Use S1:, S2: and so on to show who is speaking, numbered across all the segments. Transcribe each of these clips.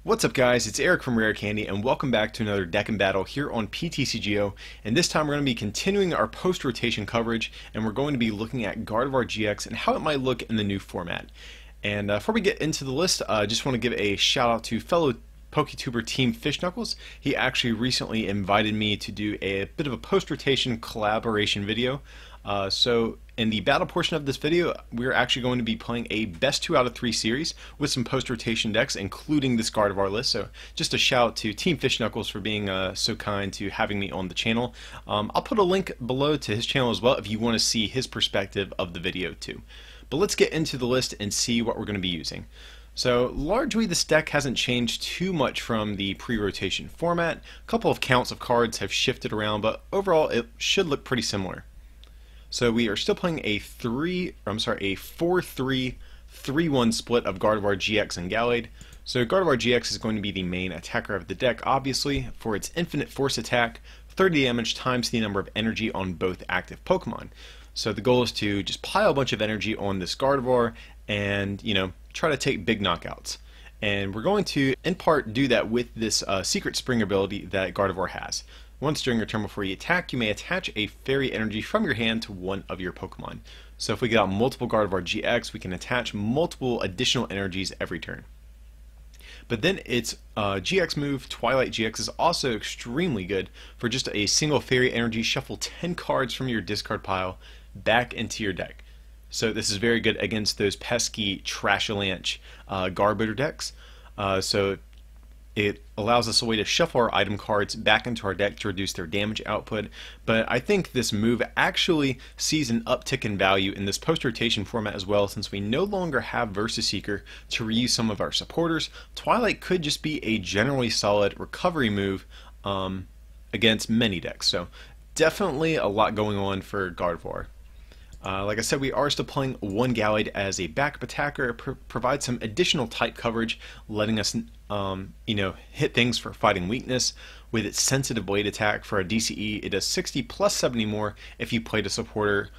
S1: What's up guys, it's Eric from Rare Candy and welcome back to another deck and battle here on PTCGO, and this time we're going to be continuing our post-rotation coverage and we're going to be looking at Gardevoir GX and how it might look in the new format. And before we get into the list, I just want to give a shout out to fellow PokeTuber Team Fish Knuckles. He actually recently invited me to do a bit of a post-rotation collaboration video. So in the battle portion of this video, we're actually going to be playing a best 2 out of 3 series with some post-rotation decks, including this Gardevoir list. So just a shout out to Team Fish Knuckles for being so kind to having me on the channel. I'll put a link below to his channel as well if you want to see his perspective of the video too. But let's get into the list and see what we're going to be using. So largely this deck hasn't changed too much from the pre-rotation format. A couple of counts of cards have shifted around, but overall it should look pretty similar. So we are still playing a 4-3-3-1 split of Gardevoir GX and Gallade. So Gardevoir GX is going to be the main attacker of the deck, obviously, for its infinite force attack, 30 damage times the number of energy on both active Pokemon. So the goal is to just pile a bunch of energy on this Gardevoir and, try to take big knockouts. And we're going to, in part, do that with this secret spring ability that Gardevoir has. Once during your turn before you attack, you may attach a fairy energy from your hand to one of your Pokemon. So if we get out multiple Gardevoir GX, we can attach multiple additional energies every turn. But then its GX move, Twilight GX, is also extremely good for just a single fairy energy. Shuffle 10 cards from your discard pile back into your deck. So this is very good against those pesky Trashalanche Garbodor decks. So it allows us a way to shuffle our item cards back into our deck to reduce their damage output, but I think this move actually sees an uptick in value in this post-rotation format as well, since we no longer have Versus Seeker to reuse some of our supporters. Twilight could just be a generally solid recovery move against many decks, so definitely a lot going on for Gardevoir. Like I said, we are still playing one Gallade as a backup attacker. It provides some additional type coverage, letting us, hit things for fighting weakness. With its sensitive blade attack for a DCE, it does 60 plus 70 more if you played a supporter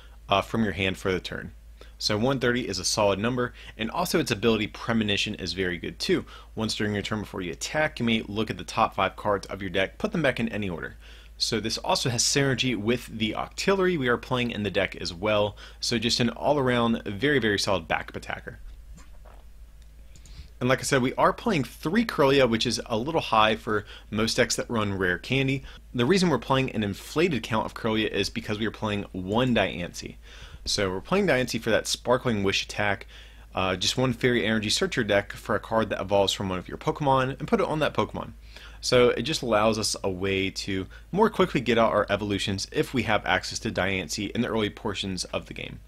S1: from your hand for the turn. So 130 is a solid number, and also its ability Premonition is very good too. Once during your turn before you attack, you may look at the top 5 cards of your deck, put them back in any order. So this also has synergy with the Octillery we are playing in the deck as well. So just an all-around very, very solid backup attacker. And like I said, we are playing 3 Kirlia, which is a little high for most decks that run Rare Candy. The reason we're playing an inflated count of Kirlia is because we are playing 1 Diancie. So we're playing Diancie for that Sparkling Wish attack. Just 1 Fairy Energy, search your deck for a card that evolves from one of your Pokemon and put it on that Pokemon. So it just allows us a way to more quickly get out our evolutions if we have access to Diancie in the early portions of the game.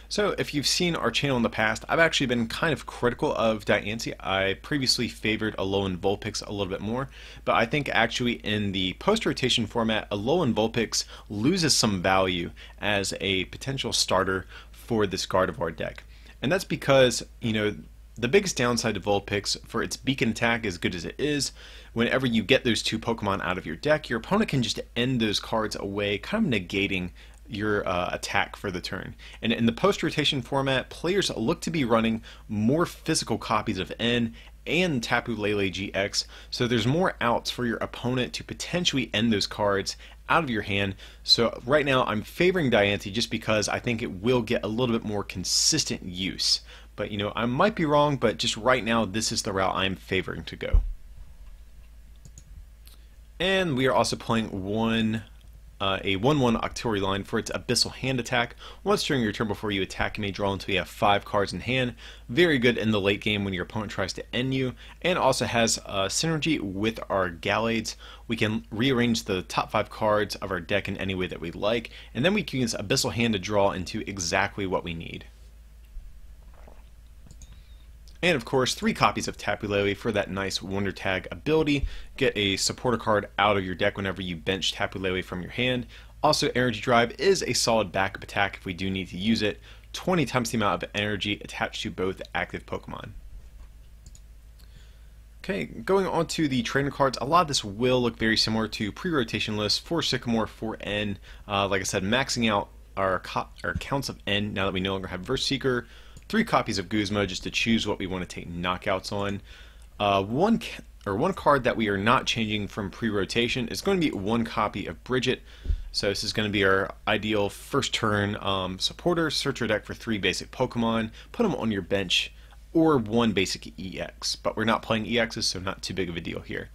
S1: So if you've seen our channel in the past, I've actually been kind of critical of Diancie. I previously favored Alolan Vulpix a little bit more, but I think actually in the post-rotation format, Alolan Vulpix loses some value as a potential starter for this Gardevoir deck. And that's because, the biggest downside to Vulpix, for its beacon attack as good as it is, whenever you get those 2 Pokemon out of your deck, your opponent can just end those cards away, kind of negating your attack for the turn. And in the post-rotation format, players look to be running more physical copies of N and Tapu Lele GX, so there's more outs for your opponent to potentially end those cards out of your hand. So right now I'm favoring Diancie just because I think it will get a little bit more consistent use. But I might be wrong, but just right now this is the route I'm favoring to go. And we are also playing a 1-1 Octillery line for its Abyssal Hand attack. Once during your turn before you attack, you may draw until you have 5 cards in hand. Very good in the late game when your opponent tries to end you, and also has synergy with our Gallades. We can rearrange the top 5 cards of our deck in any way that we like, and then we can use Abyssal Hand to draw into exactly what we need. And of course, 3 copies of Tapu Lele for that nice Wonder Tag ability. Get a supporter card out of your deck whenever you bench Tapu Lele from your hand. Also, Energy Drive is a solid backup attack if we do need to use it. 20 times the amount of energy attached to both active Pokemon. Okay, going on to the trainer cards, a lot of this will look very similar to pre-rotation lists for Sycamore, for N. Like I said, maxing out our counts of N now that we no longer have Verse Seeker. 3 copies of Guzma just to choose what we want to take knockouts on. 1 one card that we are not changing from pre-rotation is going to be one copy of Bridget. So this is going to be our ideal first turn supporter. Search your deck for 3 basic Pokemon, put them on your bench, or 1 basic EX. But we're not playing EXs, so not too big of a deal here.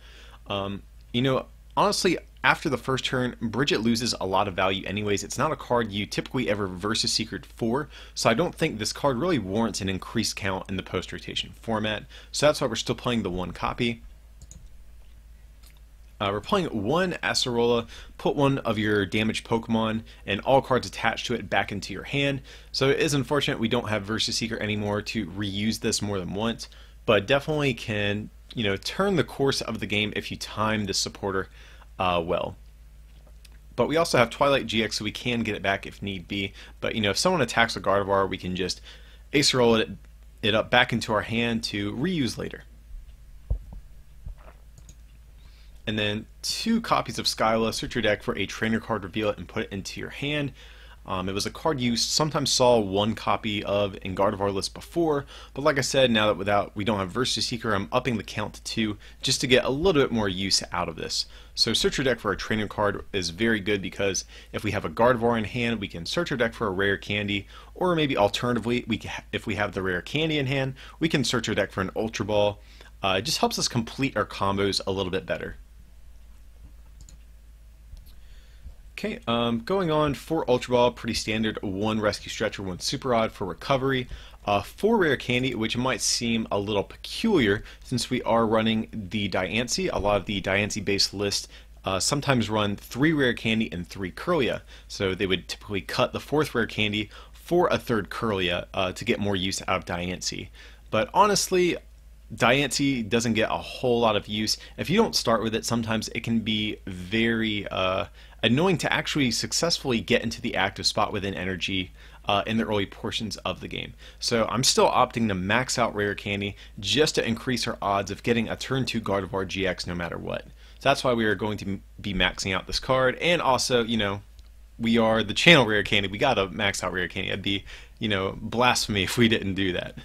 S1: You know, honestly, after the first turn, Bridget loses a lot of value anyways. It's not a card you typically ever Versus Secret for, so I don't think this card really warrants an increased count in the post-rotation format. So that's why we're still playing the 1 copy. We're playing 1 Acerola, put 1 of your damaged Pokemon and all cards attached to it back into your hand. So it is unfortunate we don't have Versus Secret anymore to reuse this more than once, but definitely can, you know, turn the course of the game if you time this supporter well. But we also have Twilight GX, so we can get it back if need be. But you know, if someone attacks a Gardevoir, we can just Acerola it up back into our hand to reuse later. And then 2 copies of Skyla. Search your deck for a trainer card, reveal it, and put it into your hand. It was a card you sometimes saw 1 copy of in Gardevoir lists before, but like I said, now that we don't have Versus Seeker, I'm upping the count to 2 just to get a little bit more use out of this. So search your deck for a trainer card is very good because if we have a Gardevoir in hand, we can search our deck for a rare candy, or maybe alternatively, if we have the rare candy in hand, we can search our deck for an Ultra Ball. It just helps us complete our combos a little bit better. Okay, going on for Ultra Ball, pretty standard, 1 Rescue Stretcher, 1 Super Rod for recovery, 4 Rare Candy, which might seem a little peculiar since we are running the Diancie. A lot of the Diancie based lists sometimes run 3 Rare Candy and 3 Kirlia, so they would typically cut the 4th Rare Candy for a 3rd Kirlia to get more use out of Diancie. But honestly, Diancie doesn't get a whole lot of use. If you don't start with it, sometimes it can be very annoying to actually successfully get into the active spot within energy in the early portions of the game. So I'm still opting to max out Rare Candy just to increase our odds of getting a turn 2 Gardevoir GX no matter what. So that's why we are going to be maxing out this card, and also, you know, we are the channel Rare Candy. We gotta max out Rare Candy. It'd be, you know, blasphemy if we didn't do that.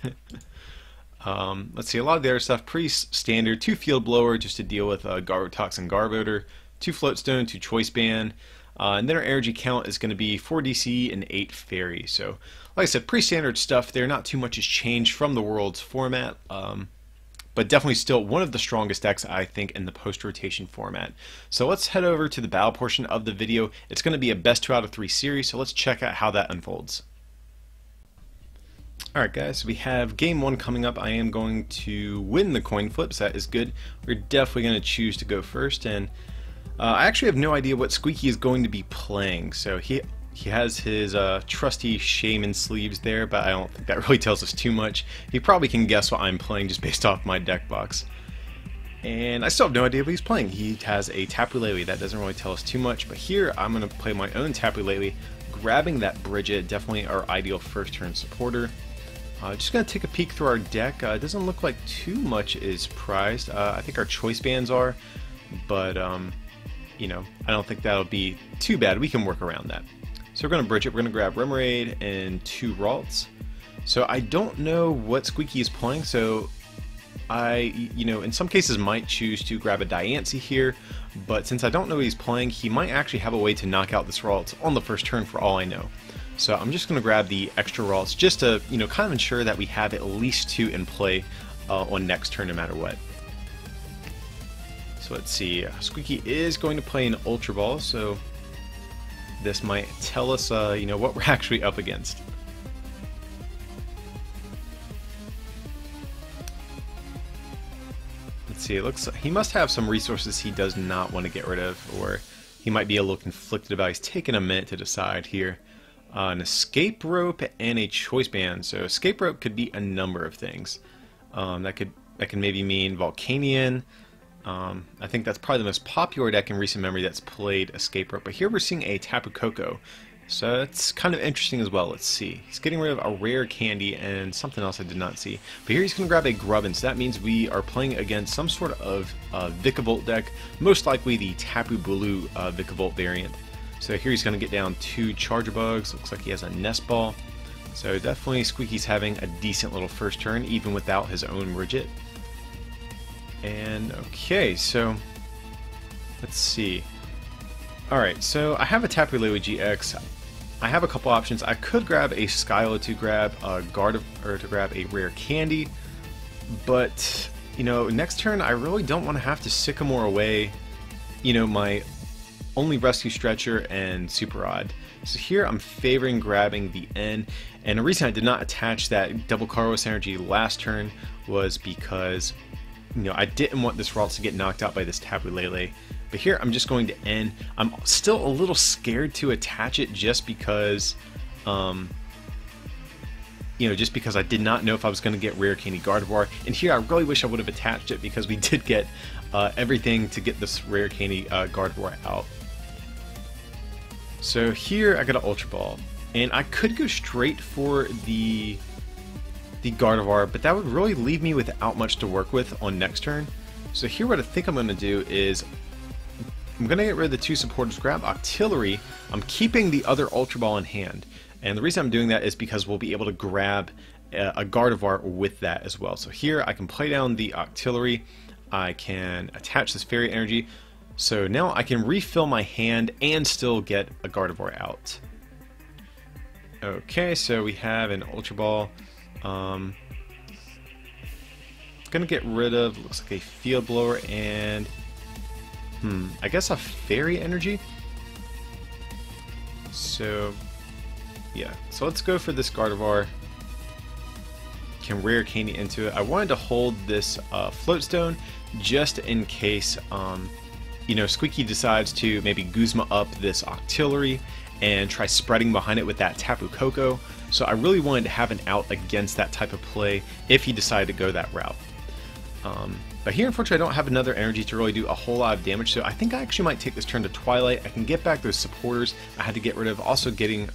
S1: Let's see, a lot of the other stuff, pretty standard. 2 Field Blower just to deal with Garbotox and Garbodor, 2 Floatstone, 2 Choice Band, and then our energy count is going to be 4 DC and 8 Fairy. So, like I said, pretty standard stuff there. Not too much has changed from the Worlds format, but definitely still one of the strongest decks, I think, in the post-rotation format. So let's head over to the battle portion of the video. It's going to be a best 2 out of 3 series, so let's check out how that unfolds. Alright guys, so we have game 1 coming up. I am going to win the coin flips, that is good. We're definitely going to choose to go first, and I actually have no idea what Squeaky is going to be playing. So he has his trusty shaman sleeves there, but I don't think that really tells us too much. He probably can guess what I'm playing just based off my deck box. And I still have no idea what he's playing. He has a Tapu Lele, that doesn't really tell us too much, but here I'm going to play my own Tapu Lele, grabbing that Bridget, definitely our ideal first turn supporter. Just going to take a peek through our deck. It doesn't look like too much is prized. I think our choice bands are, but you know, I don't think that'll be too bad. We can work around that. So we're going to bridge it. We're going to grab Remoraid and 2 Ralts. So I don't know what Squeaky is playing, so I, you know, in some cases might choose to grab a Diancie here, but since I don't know what he's playing, he might actually have a way to knock out this Ralts on the first turn for all I know. So I'm just going to grab the extra Ralts just to, you know, kind of ensure that we have at least 2 in play on next turn no matter what. So let's see, Squeaky is going to play an Ultra Ball, so this might tell us, you know, what we're actually up against. Let's see, it looks like he must have some resources he does not want to get rid of, or he might be a little conflicted about. He's taking a minute to decide here. An Escape Rope and a Choice Band. So Escape Rope could be a number of things. That could maybe mean Volcanion. I think that's probably the most popular deck in recent memory that's played Escape Rope. But here we're seeing a Tapu Koko. So that's kind of interesting as well. Let's see. He's getting rid of a rare candy and something else I did not see. But here he's going to grab a Grubbin. So that means we are playing against some sort of Vikavolt deck. Most likely the Tapu Bulu Vikavolt variant. So here he's going to get down 2 Charger Bugs. Looks like he has a Nest Ball. So definitely Squeaky's having a decent little first turn, even without his own Bridget. And okay, so let's see. Alright, so I have a Tapu Lele GX. I have a couple options. I could grab a Skyla to grab a Gardevoir, to grab a rare candy, but you know, next turn I really don't want to have to Sycamore away, you know, my only Rescue Stretcher and Super Odd. So here I'm favoring grabbing the N, and the reason I did not attach that double Carlos energy last turn was because, you know, I didn't want this Ralts to get knocked out by this Tapu Lele. But here I'm just going to N. I'm still a little scared to attach it just because, you know, just because I did not know if I was going to get rare candy Gardevoir. And here I really wish I would have attached it because we did get everything to get this rare candy Gardevoir out. So here I got an Ultra Ball, and I could go straight for the Gardevoir, but that would really leave me without much to work with on next turn. So here what I think I'm going to do is I'm going to get rid of the two supporters, grab Octillery. I'm keeping the other Ultra Ball in hand, and the reason I'm doing that is because we'll be able to grab a Gardevoir with that as well. So here I can play down the Octillery, I can attach this Fairy Energy, so now I can refill my hand and still get a Gardevoir out. Okay, so we have an Ultra Ball. Gonna get rid of, looks like a Field Blower and I guess a Fairy Energy. So yeah, so let's go for this Gardevoir. Can rare candy into it. I wanted to hold this Float Stone just in case you know, Squeaky decides to maybe Guzma up this Octillery and try spreading behind it with that Tapu Koko. So I really wanted to have an out against that type of play if he decided to go that route. But here, unfortunately, I don't have another energy to really do a whole lot of damage, so I think I actually might take this turn to Twilight. I can get back those supporters I had to get rid of, also getting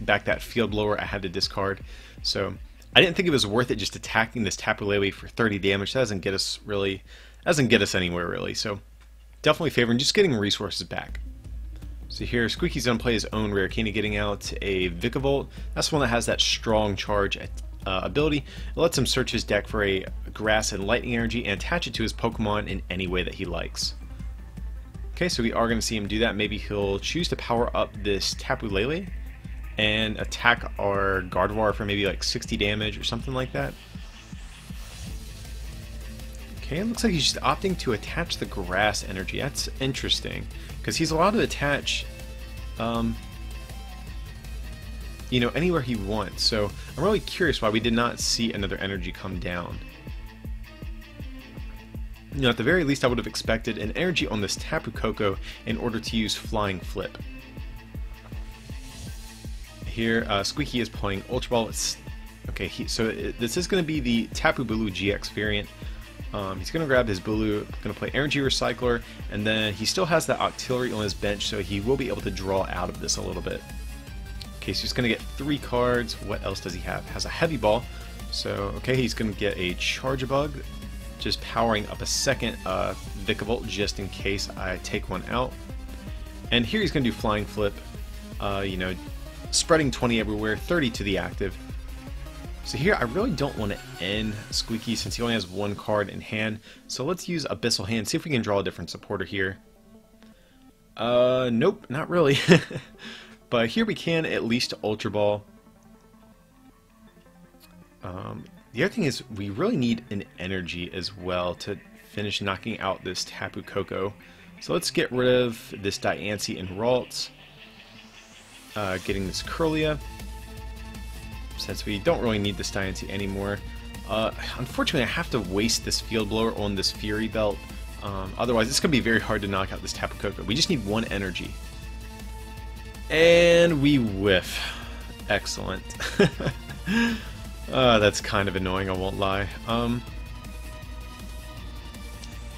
S1: back that Field Blower I had to discard. So I didn't think it was worth it just attacking this Tapu Lele for 30 damage. That doesn't get us anywhere really. So definitely favoring just getting resources back. So here, Squeaky's going to play his own rare candy, getting out a Vikavolt. That's one that has that strong charge ability. It lets him search his deck for a Grass and Lightning energy and attach it to his Pokemon in any way that he likes. Okay, so we are going to see him do that. Maybe he'll choose to power up this Tapu Lele and attack our Gardevoir for maybe like 60 damage or something like that. Okay, it looks like he's just opting to attach the Grass energy. That's interesting, because he's allowed to attach, you know, anywhere he wants. So I'm really curious why we did not see another energy come down. You know, at the very least, I would have expected an energy on this Tapu Koko in order to use Flying Flip. Here, Squeaky is playing Ultra Ball. Okay, this is going to be the Tapu Bulu GX variant. He's going to grab his Bulu, going to play Energy Recycler, and then he still has that Octillery on his bench, so he will be able to draw out of this a little bit. Okay, so he's going to get 3 cards. What else does he have? Has a Heavy Ball. So, okay, he's going to get a Charge-a-Bug, just powering up a second Vikavolt just in case I take one out. And here he's going to do Flying Flip, you know, spreading 20 everywhere, 30 to the active. So here I really don't want to end Squeaky since he only has 1 card in hand. So let's use Abyssal Hand, see if we can draw a different supporter here. Nope, not really. But here we can at least Ultra Ball. The other thing is we really need an energy as well to finish knocking out this Tapu Koko. So let's get rid of this Diancie and Ralts. Getting this Curlia, since we don't really need this Diancie anymore. Unfortunately, I have to waste this Field Blower on this Fury Belt. Otherwise, it's going to be very hard to knock out this Tapu Koko. We just need 1 energy. And we whiff. Excellent. That's kind of annoying, I won't lie.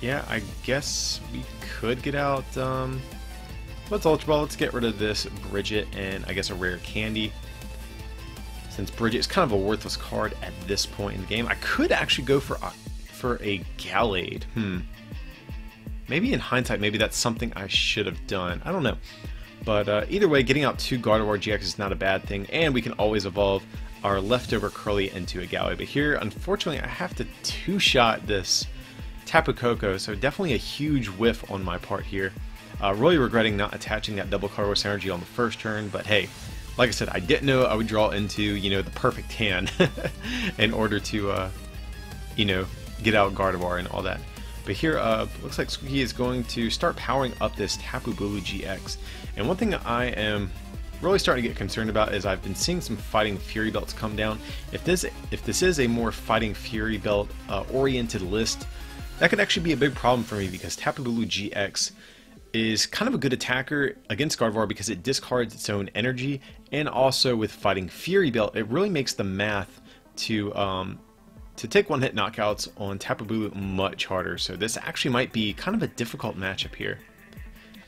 S1: Yeah, I guess we could get out. Let's Ultra Ball. Let's get rid of this Bridget and I guess a rare candy. Since Bridget is kind of a worthless card at this point in the game, I could actually go for a Gallade. Maybe in hindsight, maybe that's something I should have done. I don't know. But either way, getting out 2 Gardevoir GX is not a bad thing, and we can always evolve our leftover Curly into a Gallade. But here, unfortunately, I have to 2-shot this Tapu Koko, so definitely a huge whiff on my part here. Really regretting not attaching that double colorless energy on the first turn, but hey, like I said, I didn't know I would draw into, you know, the perfect hand in order to, you know, get out Gardevoir and all that. But here, looks like Squeaky is going to start powering up this Tapu Bulu GX. And one thing I am really starting to get concerned about is I've been seeing some Fighting Fury belts come down. If this is a more Fighting Fury belt oriented list, that could actually be a big problem for me, because Tapu Bulu GX is kind of a good attacker against Gardevoir because it discards its own energy, and also with Fighting Fury belt, it really makes the math to take one-hit knockouts on Tapu Bulu much harder. So this actually might be kind of a difficult matchup here.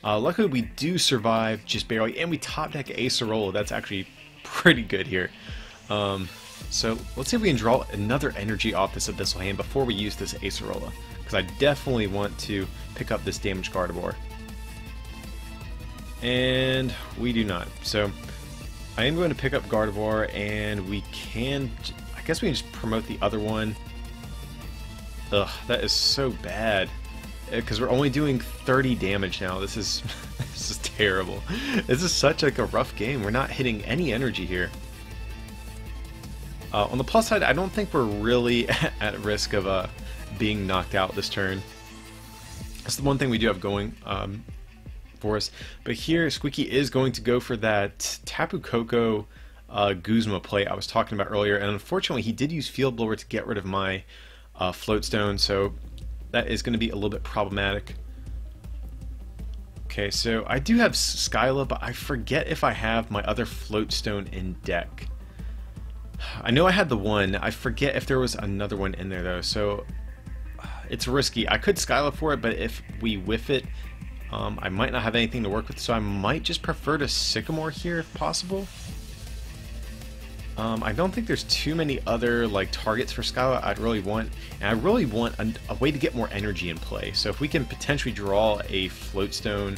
S1: Luckily we do survive just barely, and we top deck Acerola. That's actually pretty good here. So let's see if we can draw another energy off this Abyssal hand before we use this Acerola, because I definitely want to pick up this damaged Gardevoir. And we do not. So I am going to pick up Gardevoir, and we can, I guess we can just promote the other one. Ugh, that is so bad, because we're only doing 30 damage now. This is this is terrible. This is such like a rough game. We're not hitting any energy here. On the plus side, I don't think we're really at risk of being knocked out this turn. That's the one thing we do have going for us. But here, Squeaky is going to go for that Tapu Koko Guzma play I was talking about earlier, and unfortunately he did use Field Blower to get rid of my Float Stone, so that is going to be a little bit problematic. Okay, so I do have Skyla, but I forget if I have my other Float Stone in deck. I know I had the one. I forget if there was another one in there though, so it's risky. I could Skyla for it, but if we whiff it, I might not have anything to work with, so I might just prefer to Sycamore here if possible. I don't think there's too many other like targets for Skyla I'd really want, and I really want a way to get more energy in play. So if we can potentially draw a Float Stone,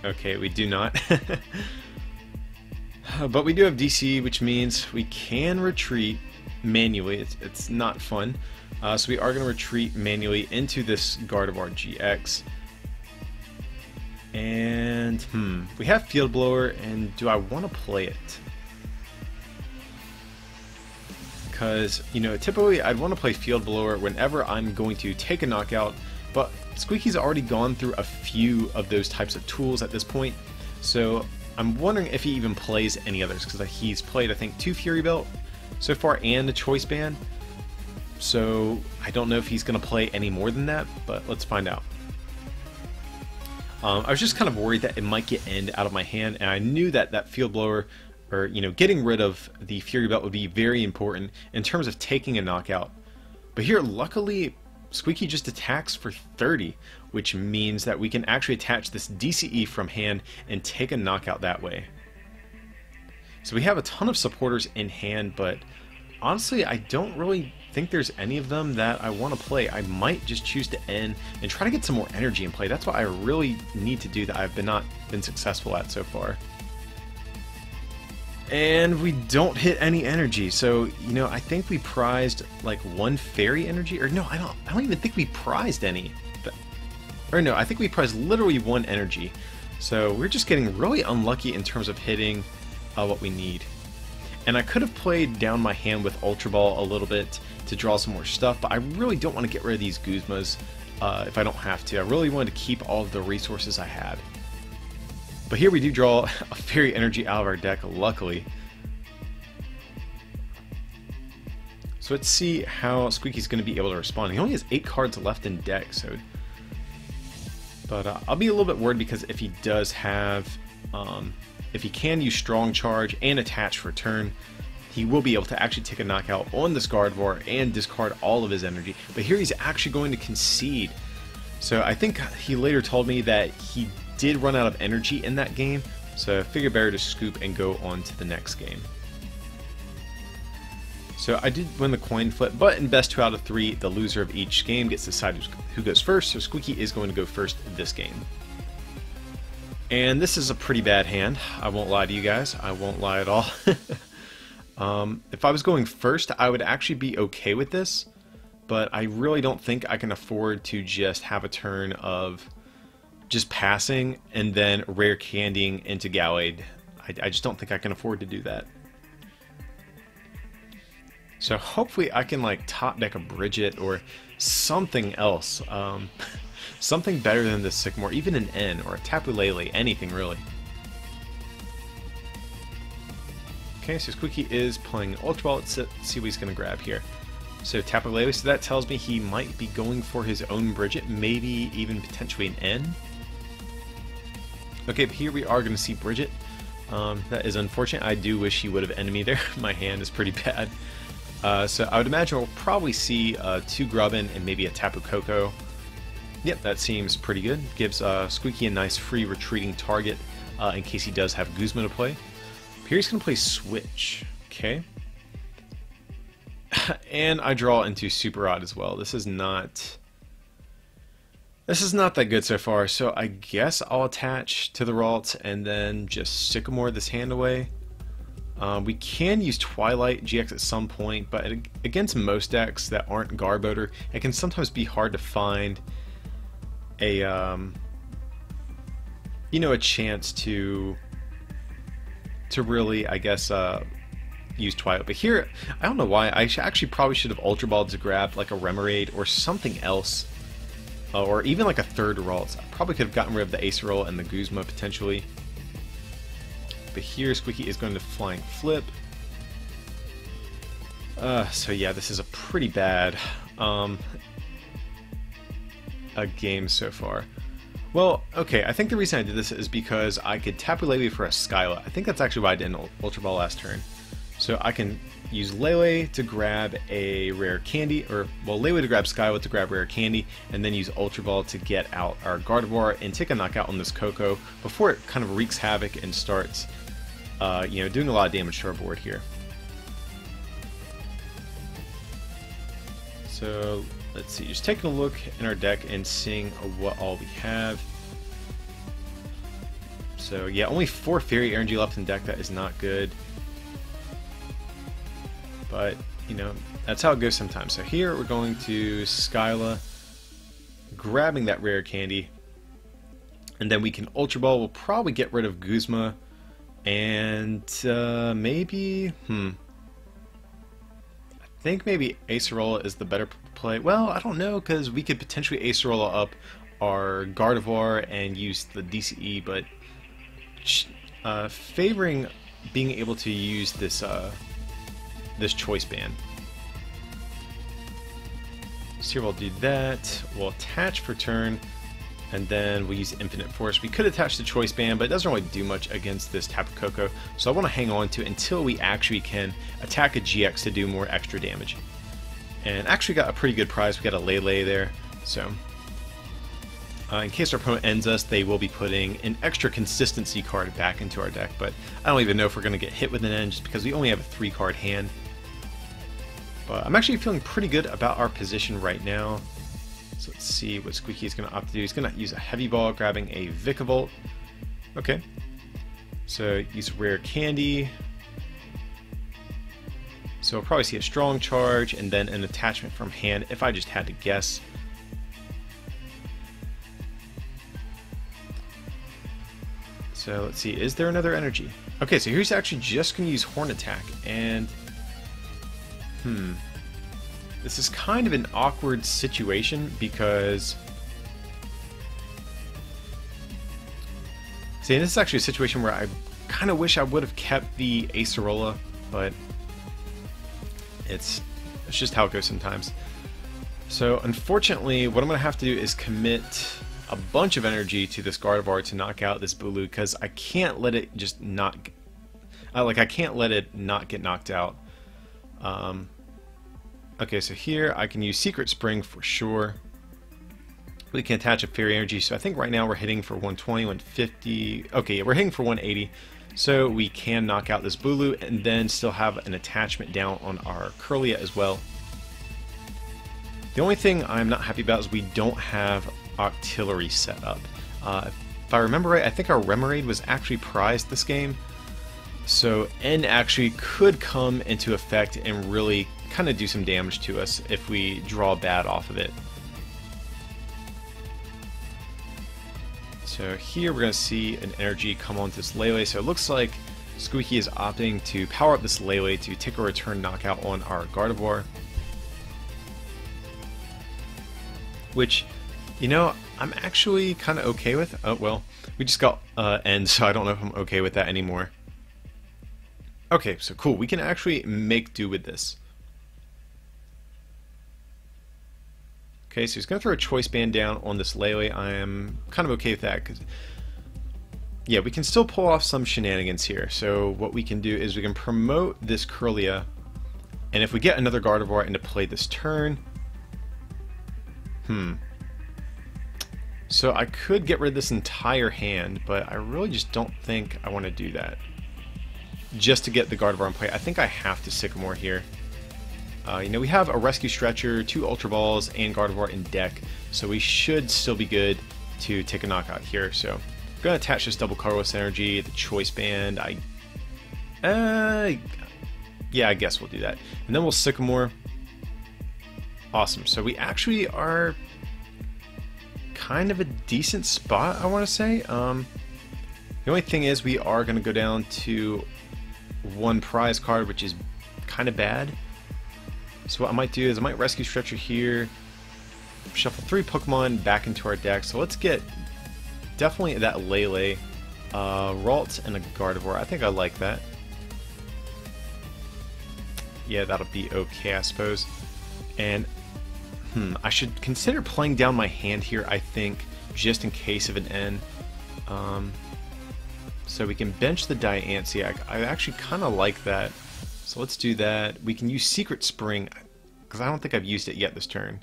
S1: okay, we do not. But we do have DC, which means we can retreat manually. It's not fun. So we are going to retreat manually into this Gardevoir GX. And, we have Field Blower, and do I want to play it? Because, you know, typically I'd want to play Field Blower whenever I'm going to take a knockout, but Squeaky's already gone through a few of those types of tools at this point, so I'm wondering if he even plays any others, because he's played, I think, 2 Fury Belt so far and a Choice Band. So I don't know if he's going to play any more than that, but let's find out. I was just kind of worried that it might get end out of my hand, and I knew that that Field Blower, or, you know, getting rid of the Fury Belt would be very important in terms of taking a knockout. But here, luckily, Squeaky just attacks for 30, which means that we can actually attach this DCE from hand and take a knockout that way. So we have a ton of supporters in hand, but honestly, I don't really think there's any of them that I want to play. I might just choose to end and try to get some more energy in play. That's what I really need to do that I've not been successful at so far. And we don't hit any energy, so, you know, I think we prized like 1 fairy energy, or no, I don't even think we prized any. Or no, I think we prized literally 1 energy. So we're just getting really unlucky in terms of hitting what we need. And I could have played down my hand with Ultra Ball a little bit to draw some more stuff, but I really don't want to get rid of these Guzmas if I don't have to. I really wanted to keep all of the resources I had. But here we do draw a Fairy Energy out of our deck, luckily. So let's see how Squeaky's going to be able to respond. He only has 8 cards left in deck, so... But I'll be a little bit worried, because if he does have... if he can use Strong Charge and Attach for turn, he will be able to actually take a knockout on this Gardevoir and discard all of his energy. But here he's actually going to concede. So I think he later told me that he did run out of energy in that game, so I figured better to scoop and go on to the next game. So I did win the coin flip, but in best 2 out of 3, the loser of each game gets to decide who goes first, so Squeaky is going to go first this game. And this is a pretty bad hand, I won't lie to you guys, I won't lie at all. If I was going first, I would actually be okay with this, but I really don't think I can afford to just have a turn of just passing and then rare candying into Gallade. I just don't think I can afford to do that. So hopefully I can like top deck a Bridget or something else. Something better than this Sycamore, even an N or a Tapu Lele, anything really. Okay, so Squeaky is playing Ultra Ball. Let's see what he's going to grab here. So Tapu Lele, so that tells me he might be going for his own Bridget, maybe even potentially an N. Okay, but here we are going to see Bridget. That is unfortunate. I do wish he would have ended me there. My hand is pretty bad. So I would imagine we'll probably see 2 Grubbin and maybe a Tapu Koko. Yep, that seems pretty good. Gives Squeaky a nice free retreating target in case he does have Guzma to play. Here he's going to play Switch. Okay. And I draw into Super Odd as well. This is not that good so far, so I guess I'll attach to the Ralt and then just Sycamore this hand away. We can use Twilight GX at some point, but against most decks that aren't Garboater, it can sometimes be hard to find a you know, a chance to really, I guess, use Twilight. But here, I don't know why, I actually probably should have Ultra Balled to grab like a Remoraid or something else, or even like a third Ralt. I probably could have gotten rid of the Acerola and the Guzma potentially. But here Squeaky is going to Flying Flip. So yeah, this is a pretty bad a game so far. Well, okay, I think the reason I did this is because I could Tapu Lele for a Skyla. I think that's actually why I did an Ultra Ball last turn. So I can use Lele to grab a rare candy, or, well, Lele to grab Skyla to grab rare candy, and then use Ultra Ball to get out our Gardevoir and take a knockout on this Koko before it kind of wreaks havoc and starts, you know, doing a lot of damage to our board here. So let's see, just taking a look in our deck and seeing what all we have. So yeah, only 4 Fairy Energy left in deck. That is not good. But, you know, that's how it goes sometimes. So here we're going to Skyla, grabbing that rare candy. And then we can Ultra Ball. We'll probably get rid of Guzma. And maybe... I think maybe Acerola is the better play. Well, I don't know, because we could potentially Acerola up our Gardevoir and use the DCE, but favoring being able to use this this choice band. So here we'll do that. We'll attach for turn, and then we'll use Infinite Force. We could attach the choice band, but it doesn't really do much against this Tapu Koko, so I want to hang on to it until we actually can attack a GX to do more extra damage. And actually got a pretty good prize. We got a Lele there, so in case our opponent ends us, they will be putting an extra consistency card back into our deck, but I don't even know if we're going to get hit with an end just because we only have a 3-card hand. But I'm actually feeling pretty good about our position right now. So let's see what Squeaky is going to opt to do. He's going to use a Heavy Ball, grabbing a Vikavolt. Okay. So use Rare Candy. So we'll probably see a Strong Charge and then an attachment from hand if I just had to guess. So let's see, is there another energy? Okay, so here's actually just going to use Horn Attack, and this is kind of an awkward situation because, see, this is actually a situation where I kind of wish I would have kept the Acerola, but it's just how it goes sometimes. So unfortunately, what I'm going to have to do is commit a bunch of energy to this Gardevoir to knock out this Bulu, because I can't let it just not, I can't let it not get knocked out. Okay, so here I can use Secret Spring for sure. We can attach a Fairy Energy, so I think right now we're hitting for 120, 150. Okay, we're hitting for 180, so we can knock out this Bulu and then still have an attachment down on our Curlia as well. The only thing I'm not happy about is we don't have Octillery set up. If I remember right, I think our Remoraid was actually prized this game. So N actually could come into effect and really kind of do some damage to us if we draw bad off of it. So here we're going to see an energy come onto this Lele. So it looks like Squeaky is opting to power up this Lele to take a return knockout on our Gardevoir. Which, you know, I'm actually kind of okay with. Oh, well, we just got N, so I don't know if I'm okay with that anymore. Okay, so cool. We can actually make do with this. Okay, so he's going to throw a choice band down on this Lele. I am kind of okay with that because, yeah, we can still pull off some shenanigans here. So what we can do is we can promote this Curlia, and if we get another Gardevoir into play this turn, so I could get rid of this entire hand, but I really just don't think I want to do that. Just to get the Gardevoir in play, I think I have to Sycamore here. You know, we have a Rescue Stretcher, 2 Ultra Balls, and Gardevoir in deck, so we should still be good to take a knockout here. So I'm going to attach this double colorless energy, the choice band. Yeah, I guess we'll do that. And then we'll Sycamore. Awesome. So we actually are kind of a decent spot, I want to say. The only thing is we are going to go down to 1 prize card, which is kind of bad. So what I might do is I might Rescue Stretcher here, shuffle 3 Pokemon back into our deck. So let's get definitely that Lele, Ralt, and a Gardevoir. I think I like that. Yeah, that'll be okay, I suppose. And I should consider playing down my hand here, I think, just in case of an N. So we can bench the Diancie. I actually kind of like that. So let's do that. We can use Secret Spring, because I don't think I've used it yet this turn.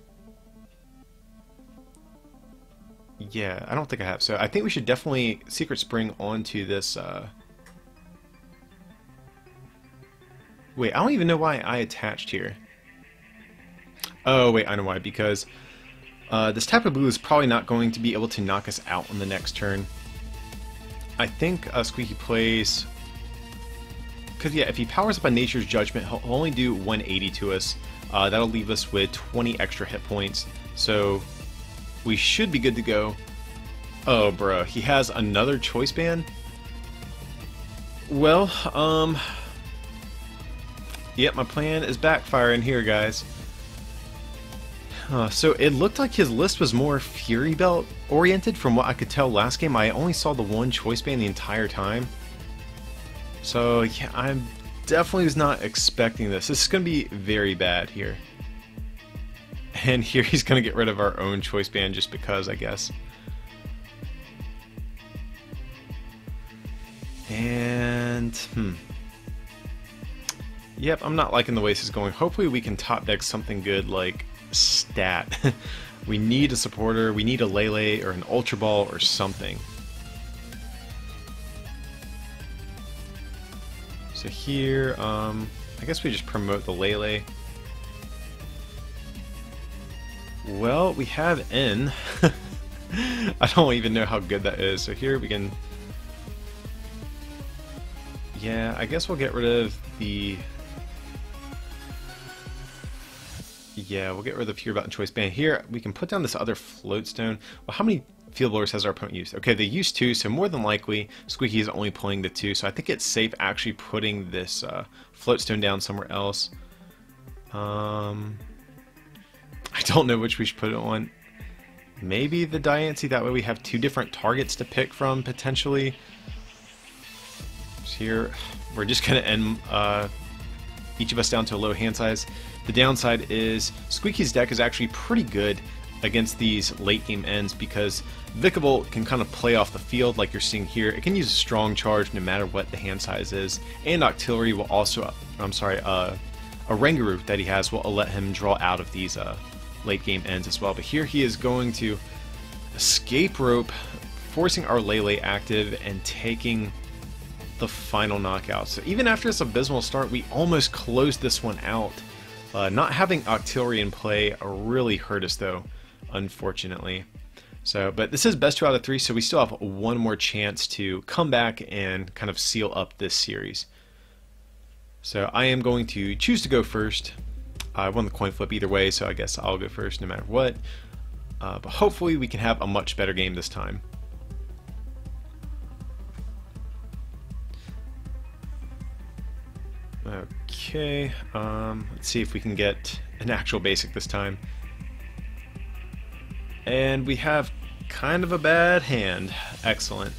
S1: Yeah, I don't think I have. So I think we should definitely Secret Spring onto this. Wait, I don't even know why I attached here. Oh, wait, I know why. Because this Tapu Bulu is probably not going to be able to knock us out on the next turn. I think Squeaky plays... Because, yeah, if he powers up on Nature's Judgment, he'll only do 180 to us. That'll leave us with 20 extra hit points. So we should be good to go. Oh, bruh. He has another choice band? Well, yep, my plan is backfiring here, guys. So it looked like his list was more Fury Belt oriented from what I could tell last game. I only saw the 1 choice band the entire time. So yeah, I definitely was not expecting this. This is going to be very bad here. And here he's going to get rid of our own choice band just because, I guess. And, yep, I'm not liking the way this is going. Hopefully we can top deck something good like Stat. We need a supporter, we need a Lele or an Ultra Ball or something. So here, I guess we just promote the Lele. Well, we have N. I don't even know how good that is. So here we can... Yeah, I guess we'll get rid of the... Yeah, we'll get rid of the Fury Belt and Choice Band. Here, we can put down this other Floatstone. Well, how many Field Blowers has our opponent used? Okay, they used 2, so more than likely, Squeaky is only playing the 2, so I think it's safe actually putting this Floatstone down somewhere else. I don't know which we should put it on. Maybe the Diancie, that way we have 2 different targets to pick from, potentially. So here, we're just going to end each of us down to a low hand size. The downside is Squeaky's deck is actually pretty good against these late game ends because Vikavolt can kind of play off the field like you're seeing here. It can use a strong charge no matter what the hand size is, and Octillery will also, a Rangaroo that he has will let him draw out of these late game ends as well. But here he is going to Escape Rope, forcing our Lele active and taking the final knockout. So even after this abysmal start, we almost closed this one out. Not having Octillery in play really hurt us though, unfortunately. So, but this is best 2 out of 3, so we still have one more chance to come back and kind of seal up this series. So I am going to choose to go first. I won the coin flip either way, so I guess I'll go first no matter what. But hopefully we can have a much better game this time. Okay, let's see if we can get an actual basic this time. And we have kind of a bad hand. Excellent.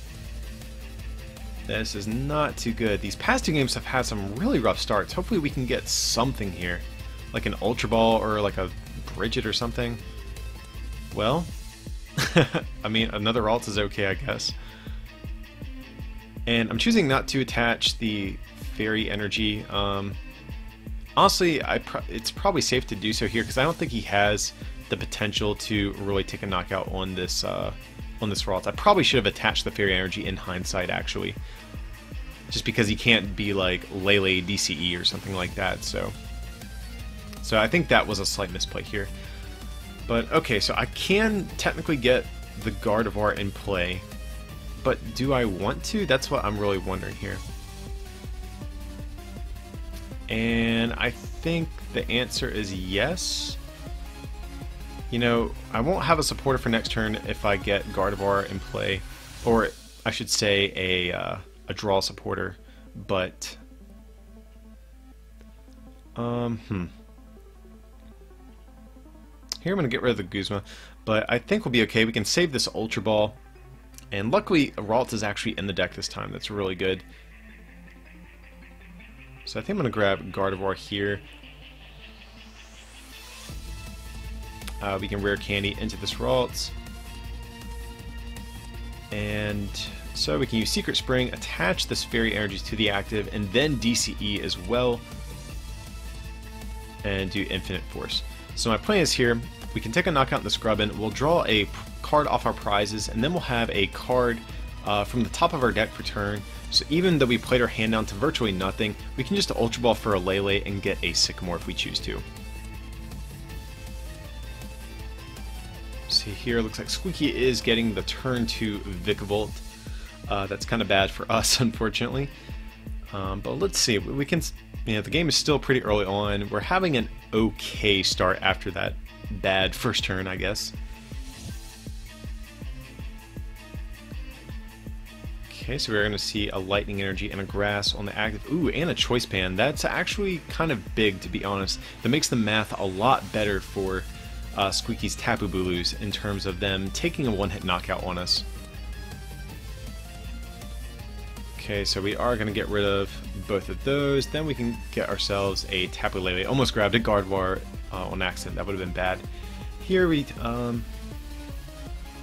S1: This is not too good. These past 2 games have had some really rough starts. Hopefully we can get something here. Like an Ultra Ball or like a Bridget or something. Well, I mean, another alt is okay, I guess. And I'm choosing not to attach the Fairy Energy. Honestly, it's probably safe to do so here because I don't think he has the potential to really take a knockout on this Ralt. I probably should have attached the Fairy Energy in hindsight, actually, just because he can't be like Lele DCE or something like that. So I think that was a slight misplay here. But okay, so I can technically get the Gardevoir in play, but do I want to? That's what I'm really wondering here. And I think the answer is yes. You know, I won't have a supporter for next turn if I get Gardevoir in play, or I should say a draw supporter, but Here I'm going to get rid of the Guzma, but I think we'll be okay. We can save this Ultra Ball, and luckily Ralt is actually in the deck this time. That's really good. So I think I'm going to grab Gardevoir here. We can Rare Candy into this Ralt. And so we can use Secret Spring, attach this Fairy Energies to the active, and then DCE as well, and do Infinite Force. So my plan is here, we can take a knockout in the Scrubbin, we'll draw a card off our prizes, and then we'll have a card from the top of our deck per turn. So even though we played our hand down to virtually nothing, we can just Ultra Ball for a Lele and get a Sycamore if we choose to. See here, looks like Squeaky is getting the turn 2 Vikavolt. That's kind of bad for us, unfortunately. But let's see, we can. You know, the game is still pretty early on. We're having an okay start after that bad first turn, I guess. Okay, so we're going to see a Lightning Energy and a Grass on the active. Ooh, and a Choice Band. That's actually kind of big, to be honest. That makes the math a lot better for Squeaky's Tapu Bulus in terms of them taking a one-hit knockout on us. Okay, so we are going to get rid of both of those. Then we can get ourselves a Tapu Lele. Almost grabbed a Gardevoir on accident. That would have been bad. Here we,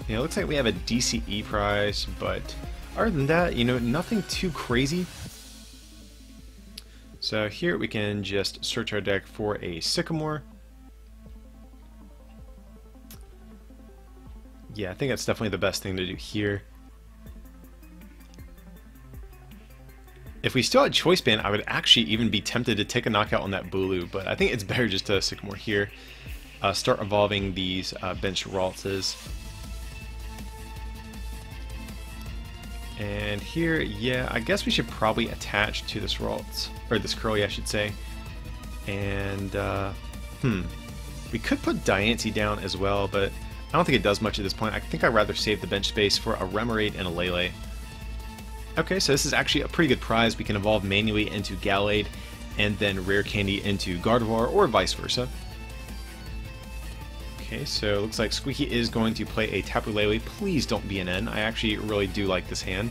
S1: it looks like we have a DCE prize, but other than that, you know, nothing too crazy. So here we can just search our deck for a Sycamore. Yeah, I think that's definitely the best thing to do here. If we still had Choice Band, I would actually even be tempted to take a knockout on that Bulu, but I think it's better just to Sycamore here. Start evolving these bench Ralts. And here, yeah, I guess we should probably attach to this Ralts, or this Curly, I should say. And, we could put Diancie down as well, but I don't think it does much at this point. I think I'd rather save the bench space for a Remoraid and a Lele. Okay, so this is actually a pretty good prize. We can evolve manually into Gallade and then Rare Candy into Gardevoir, or vice versa. Okay, so it looks like Squeaky is going to play a Tapu Lele. Please don't be an N. I actually really do like this hand.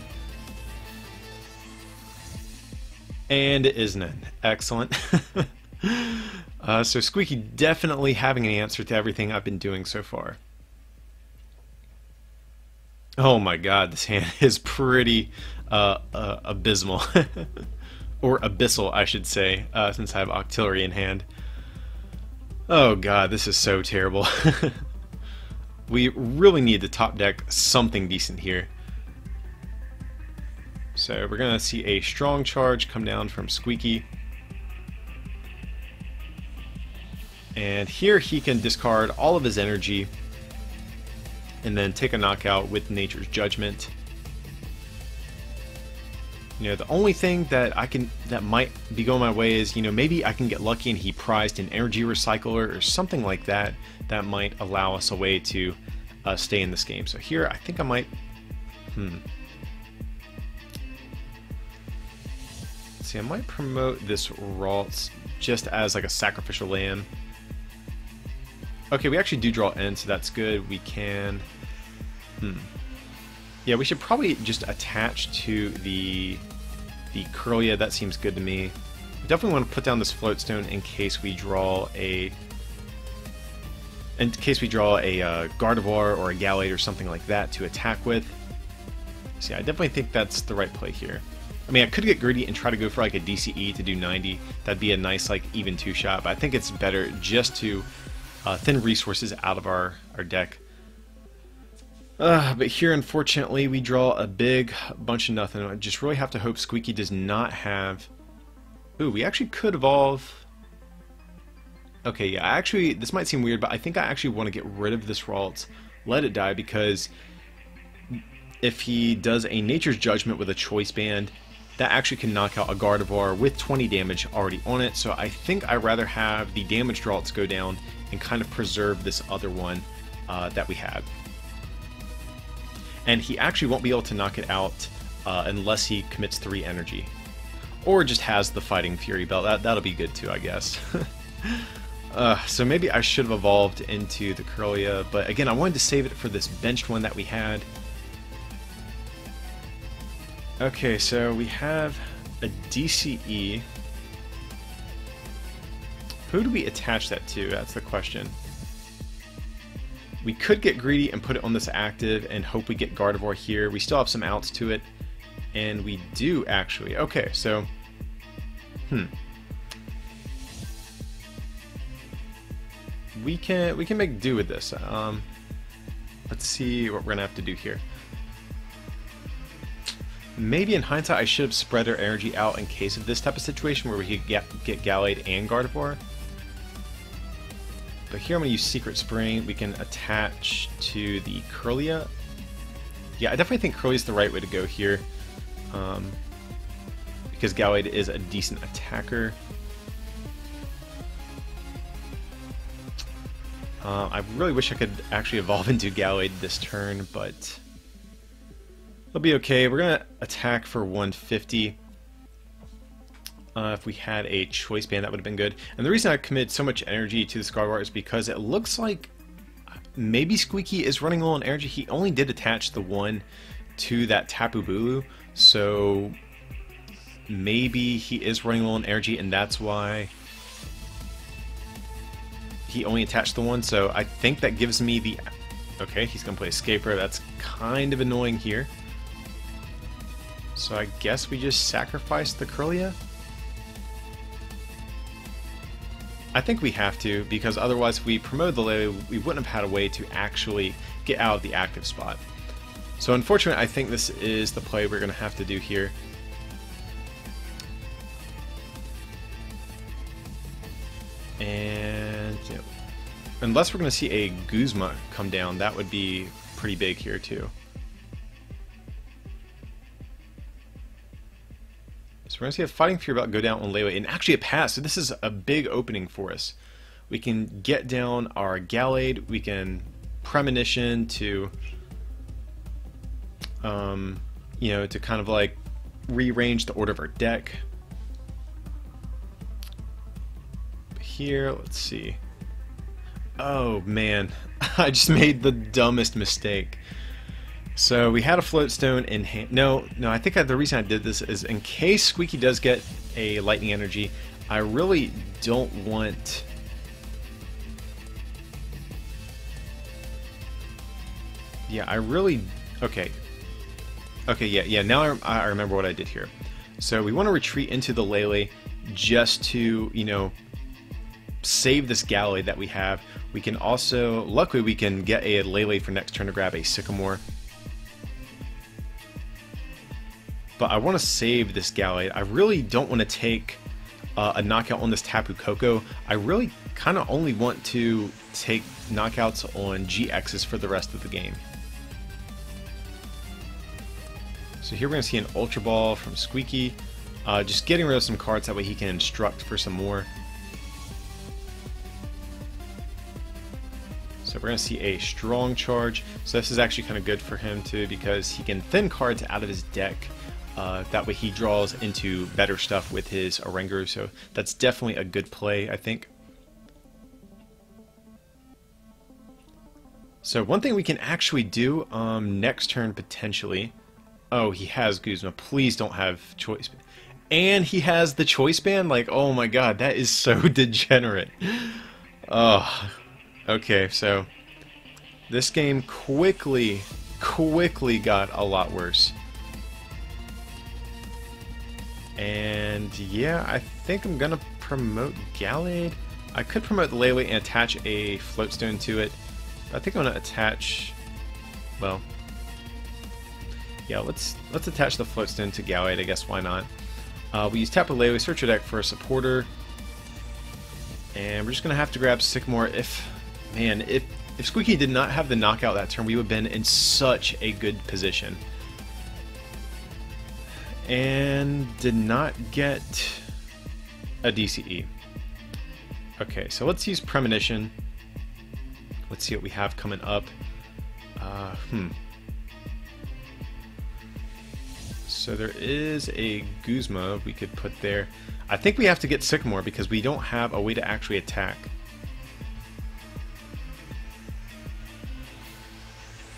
S1: And it is an N. Excellent. So Squeaky definitely having an answer to everything I've been doing so far. Oh my god, this hand is pretty abysmal. Or abyssal, I should say, since I have Octillery in hand. Oh god, this is so terrible. We really need to top deck something decent here. So we're going to see a Strong Charge come down from Squeaky. And here he can discard all of his energy. and then take a knockout with Nature's Judgment. You know, the only thing that that might be going my way is, you know, maybe I can get lucky and he prized an energy recycler or something like that. That might allow us a way to stay in this game. So here, I think I might. Let's see, I might promote this Ralts just as like a sacrificial lamb. Okay, we actually do draw in, so that's good. We can. Yeah, we should probably just attach to the Kirlia. That seems good to me. We definitely want to put down this Floatstone in case we draw a Gardevoir or a Gallade or something like that to attack with. So yeah, I definitely think that's the right play here. I mean, I could get greedy and try to go for like a DCE to do 90. That'd be a nice like even 2-shot, but I think it's better just to thin resources out of our deck. But here, unfortunately, we draw a big bunch of nothing. I just really have to hope Squeaky does not have... Ooh, we actually could evolve... Okay, yeah, actually, this might seem weird, but I think I actually want to get rid of this Ralts, let it die, because if he does a Nature's Judgment with a Choice Band, that actually can knock out a Gardevoir with 20 damage already on it, so I think I'd rather have the damage Ralts go down and kind of preserve this other one that we had. And he actually won't be able to knock it out unless he commits 3 energy. Or just has the Fighting Fury Belt. That'll be good too, I guess. So maybe I should have evolved into the Kirlia, but again, I wanted to save it for this benched one that we had. Okay, so we have a DCE. Who do we attach that to? That's the question. We could get greedy and put it on this active and hope we get Gardevoir here. We still have some outs to it, and we do actually. Okay, so we can make do with this. Let's see what we're gonna have to do here. Maybe in hindsight I should have spread our energy out in case of this type of situation where we could get Gallade and Gardevoir. But here I'm going to use Secret Spring. We can attach to the Kirlia. Yeah, I definitely think Kirlia is the right way to go here. Because Gallade is a decent attacker. I really wish I could actually evolve into Gallade this turn, but it'll be okay. We're going to attack for 150. If we had a Choice Band, that would have been good. And the reason I committed so much energy to this Gardevoir is because it looks like maybe Squeaky is running low on energy. He only did attach the one to that Tapu Bulu, so maybe he is running low on energy, and that's why he only attached the one. So I think that gives me the... Okay, he's going to play Escaper. That's kind of annoying here. So I guess we just sacrifice the Kirlia? I think we have to, because otherwise if we promoted the Lele, we wouldn't have had a way to actually get out of the active spot. So unfortunately, I think this is the play we're going to have to do here. And you know, unless we're going to see a Guzma come down, that would be pretty big here too. So we're going to see a Fighting Fury Belt go down on Lele, and actually it passed, so this is a big opening for us. We can get down our Gallade, we can Premonition to, you know, to kind of like rearrange the order of our deck. Here, let's see. Oh man, I just made the dumbest mistake. So we had a Floatstone in hand. No, I think the reason I did this is in case Squeaky does get a Lightning Energy, I really don't want... Yeah, I really... Okay, yeah, now I remember what I did here. So we want to retreat into the Lele just to, you know, save this Gallade that we have. We can also... Luckily, we can get a Lele for next turn to grab a Sycamore. But I want to save this Gallade. I really don't want to take a knockout on this Tapu Koko. I really kind of only want to take knockouts on GXs for the rest of the game. So here we're going to see an Ultra Ball from Squeaky. Just getting rid of some cards, that way he can instruct for some more. So we're going to see a Strong Charge. So this is actually kind of good for him too, because he can thin cards out of his deck. That way he draws into better stuff with his Orangu. So that's definitely a good play, I think. So one thing we can actually do next turn potentially. Oh, he has Guzma. Please don't have Choice. And he has the Choice Band? Like, oh my god, that is so degenerate. Oh, okay, so this game quickly got a lot worse. And yeah, I think I'm gonna promote Gallade. I could promote the Lele and attach a Floatstone to it. I think I'm gonna attach, well, yeah, let's attach the Floatstone to Gallade, I guess, why not? We use Tapu Lele, search your deck for a supporter, and we're just gonna have to grab Sycamore. If Squeaky did not have the knockout that turn, we would have been in such a good position. And did not get a DCE. Okay, so let's use Premonition. Let's see what we have coming up. So there is a Guzma we could put there. I think we have to get Sycamore because we don't have a way to actually attack.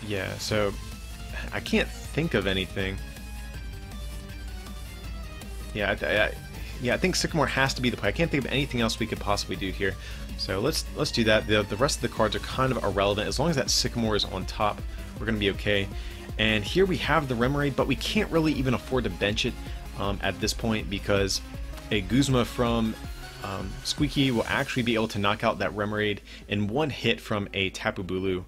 S1: Yeah, so I can't think of anything. Yeah, I think Sycamore has to be the play. I can't think of anything else we could possibly do here. So let's do that. The rest of the cards are kind of irrelevant. As long as that Sycamore is on top, we're going to be okay. And here we have the Remoraid, but we can't really even afford to bench it at this point, because a Guzma from Squeaky will actually be able to knock out that Remoraid in one hit from a Tapu Bulu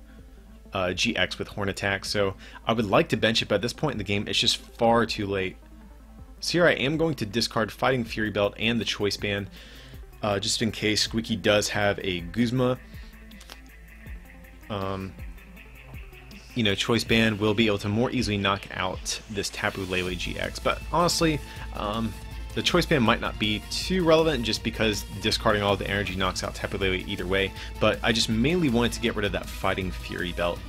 S1: GX with Horn Attack. So I would like to bench it, but at this point in the game, it's just far too late. So here I am going to discard Fighting Fury Belt and the Choice Band, just in case Squeaky does have a Guzma. You know, Choice Band will be able to more easily knock out this Tapu Lele GX. But honestly, the Choice Band might not be too relevant, just because discarding all the energy knocks out Tapu Lele either way. But I just mainly wanted to get rid of that Fighting Fury Belt.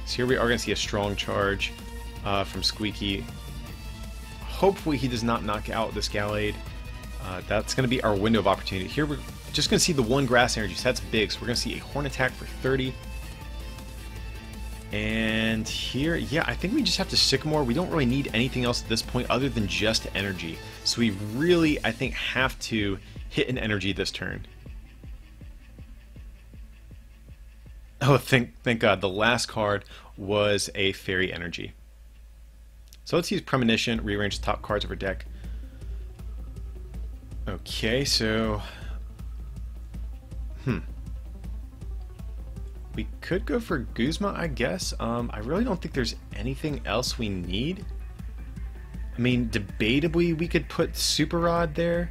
S1: So here we are going to see a Strong Charge from Squeaky. Hopefully he does not knock out this Gallade. That's going to be our window of opportunity. Here we're just going to see the one Grass Energy, so that's big. So we're going to see a Horn Attack for 30. And here, yeah, I think we just have to Sycamore. We don't really need anything else at this point other than just energy. So we really, I think, have to hit an energy this turn. Oh, thank God, the last card was a Fairy Energy. So let's use Premonition, rearrange the top cards of our deck. Okay, so we could go for Guzma, I guess. I really don't think there's anything else we need. I mean, debatably, we could put Super Rod there,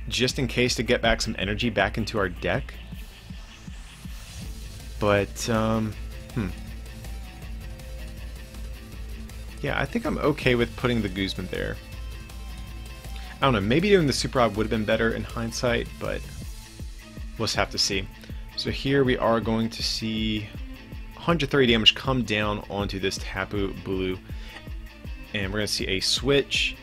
S1: just in case, to get back some energy back into our deck. But, yeah, I think I'm okay with putting the Guzman there. I don't know, maybe doing the Super Rod would have been better in hindsight, but we'll just have to see. So here we are going to see 130 damage come down onto this Tapu Bulu. And we're going to see a switch.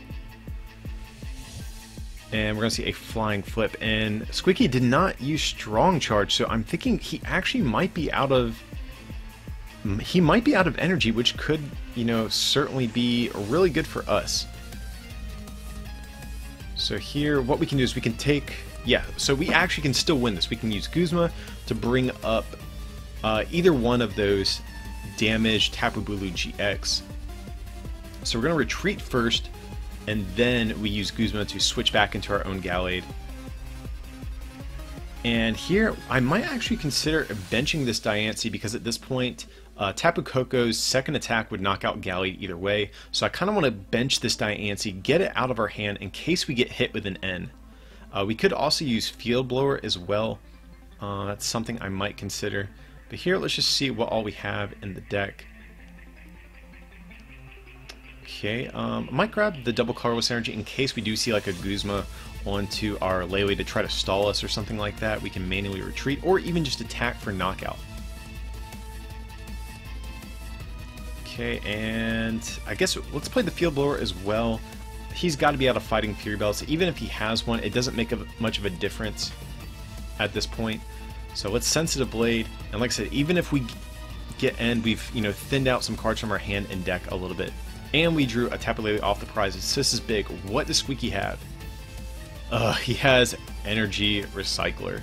S1: And we're going to see a Flying Flip. And Squeaky did not use Strong Charge, so I'm thinking he actually might be out of... He might be out of energy, which could, you know, certainly be really good for us. So here, what we can do is we can take... Yeah, so we actually can still win this. We can use Guzma to bring up either one of those damaged Tapu Bulu GX. So we're going to retreat first, and then we use Guzma to switch back into our own Gallade. And here, I might actually consider benching this Diancie, because at this point, Tapu Koko's second attack would knock out Gallade either way. So I kind of want to bench this Diancie, get it out of our hand in case we get hit with an N. We could also use Field Blower as well. That's something I might consider. But here, let's just see what all we have in the deck. Okay, I might grab the double colorless energy in case we do see like a Guzma onto our Lele to try to stall us or something like that. We can manually retreat or even just attack for knockout. Okay, and I guess let's play the Field Blower as well. He's got to be out of Fighting Fury Bells. Even if he has one, it doesn't make much of a difference at this point. So let's Sensitive Blade, and like I said, even if we get end, we've thinned out some cards from our hand and deck a little bit. And we drew a Tapu Lele off the prizes. So this is big. What does Squeaky have? He has Energy Recycler.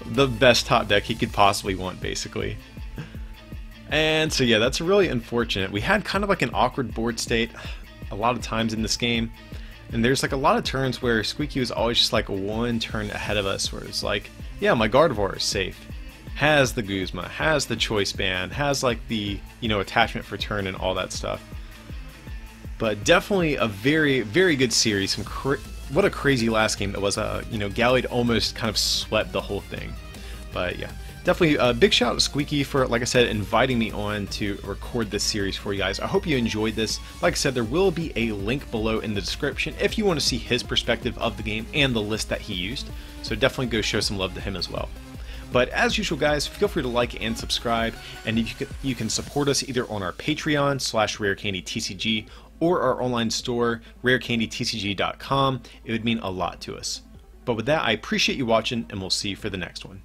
S1: The best top deck he could possibly want, basically. And so yeah, that's really unfortunate. We had kind of like an awkward board state a lot of times in this game. And there's like a lot of turns where Squeaky was always just like one turn ahead of us, where it's like, yeah, my Gardevoir is safe. Has the Guzma, has the Choice Band, has like the, attachment for turn and all that stuff. But definitely a very, very good series. What a crazy last game that was. Gallade almost kind of swept the whole thing. But yeah, definitely a big shout out to Squeaky for, like I said, inviting me on to record this series for you guys. I hope you enjoyed this. Like I said, there will be a link below in the description if you want to see his perspective of the game and the list that he used. So definitely go show some love to him as well. But as usual, guys, feel free to like and subscribe, and you can support us either on our Patreon /RareCandyTCG or our online store, rarecandytcg.com. It would mean a lot to us. But with that, I appreciate you watching, and we'll see you for the next one.